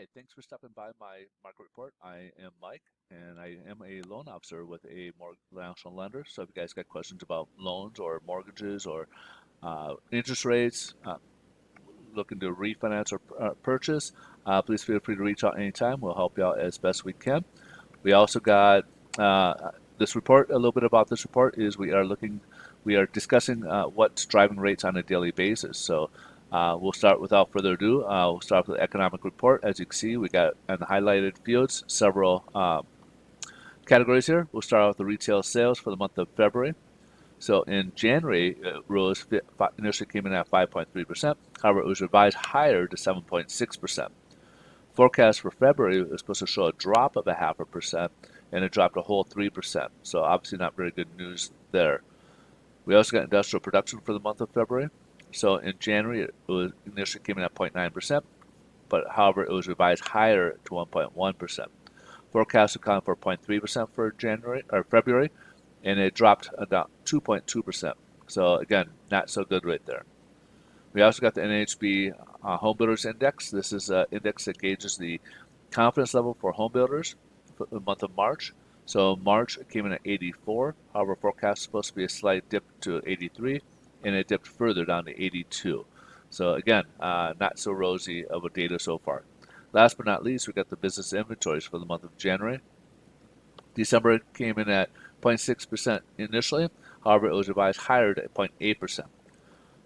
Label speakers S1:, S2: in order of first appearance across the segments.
S1: Hi, thanks for stopping by my market report. I am Mike, and I am a loan officer with a national lender. So if you guys got questions about loans or mortgages or interest rates, looking to refinance or purchase, please feel free to reach out anytime. We'll help you out as best we can. We also got this report. A little bit about this report is we are discussing what's driving rates on a daily basis. So we'll start without further ado. We'll start with the economic report. As you can see, we got in the highlighted fields several categories here. We'll start with the retail sales for the month of February. So in January, it rose initially came in at 5.3%. However, it was revised higher to 7.6%. Forecast for February was supposed to show a drop of 0.5%, and it dropped a whole 3%. So obviously not very good news there. We also got industrial production for the month of February. So in January, it was initially came in at 0.9%, but however, it was revised higher to 1.1%. Forecast accounted for 0.3% for January or February, and it dropped about 2.2%. So again, not so good right there. We also got the NAHB Home Builders Index. This is an index that gauges the confidence level for home builders for the month of March. So March came in at 84. However, forecast is supposed to be a slight dip to 83, and it dipped further down to 82. So again, not so rosy of a data so far. Last but not least, we got the business inventories for the month of January. December came in at 0.6% initially. However, it was revised higher to 0.8%.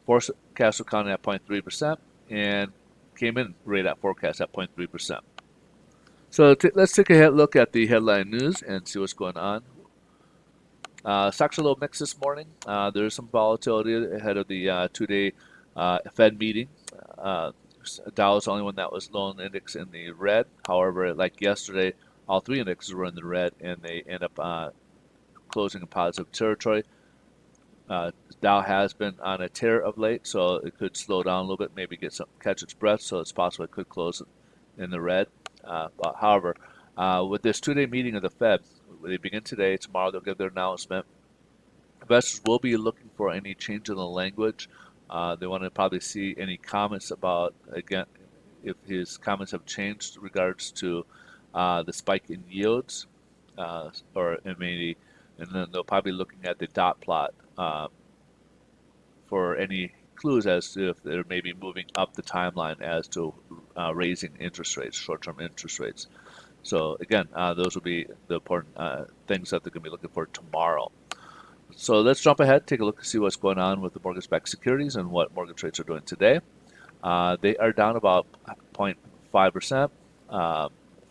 S1: Forecast was counted at 0.3% and came in right at forecast at 0.3%. So let's take a look at the headline news and see what's going on. Stocks are a little mixed this morning. There's some volatility ahead of the two-day Fed meeting. Dow is the only one that was loan index in the red. However, like yesterday, all three indexes were in the red, and they end up closing in positive territory. Dow has been on a tear of late, so it could slow down a little bit, maybe catch its breath, so it's possible it could close in the red. However, with this two-day meeting of the Fed, they begin today. Tomorrow they'll give their announcement. Investors will be looking for any change in the language. They want to probably see any comments about, again, if his comments have changed in regards to the spike in yields, or maybe, and then they'll probably be looking at the dot plot for any clues as to if they're maybe moving up the timeline as to raising interest rates, short-term interest rates. So again, those will be the important things that they're going to be looking for tomorrow. So let's jump ahead, take a look and see what's going on with the mortgage-backed securities and what mortgage rates are doing today. They are down about 0.5%,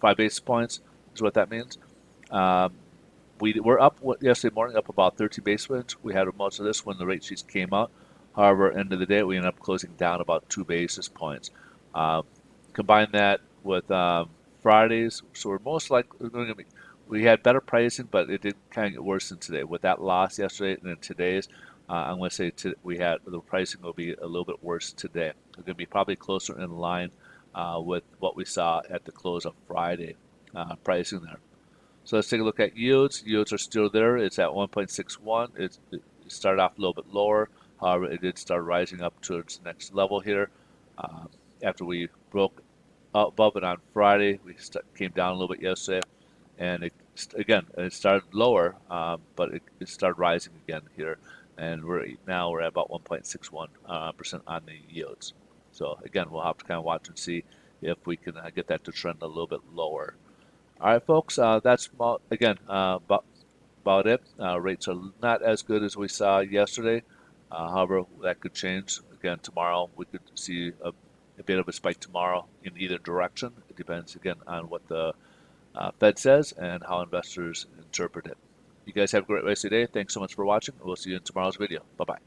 S1: 5 basis points is what that means. We were up yesterday morning, up about 13 basis points. We had most of this when the rate sheets came out. However, end of the day, we ended up closing down about 2 basis points. Combine that with Fridays, so we're most likely going to be. We had better pricing, but it did kind of get worse than today. With that loss yesterday and then today's, I'm going to say the pricing will be a little bit worse today. It's going to be probably closer in line with what we saw at the close of Friday pricing there. So let's take a look at yields. Yields are still there. It's at 1.61. It started off a little bit lower. However, it did start rising up towards the next level here. After we broke above it on Friday, we came down a little bit yesterday. And it started lower, but it started rising again here. And we're at about 1.61% on the yields. So again, we'll have to kind of watch and see if we can get that to trend a little bit lower. All right, folks, that's about it. Rates are not as good as we saw yesterday. However, that could change. Again, tomorrow we could see a bit of a spike tomorrow in either direction. It depends, again, on what the Fed says and how investors interpret it. You guys have a great rest of your day. Thanks so much for watching. We'll see you in tomorrow's video. Bye-bye.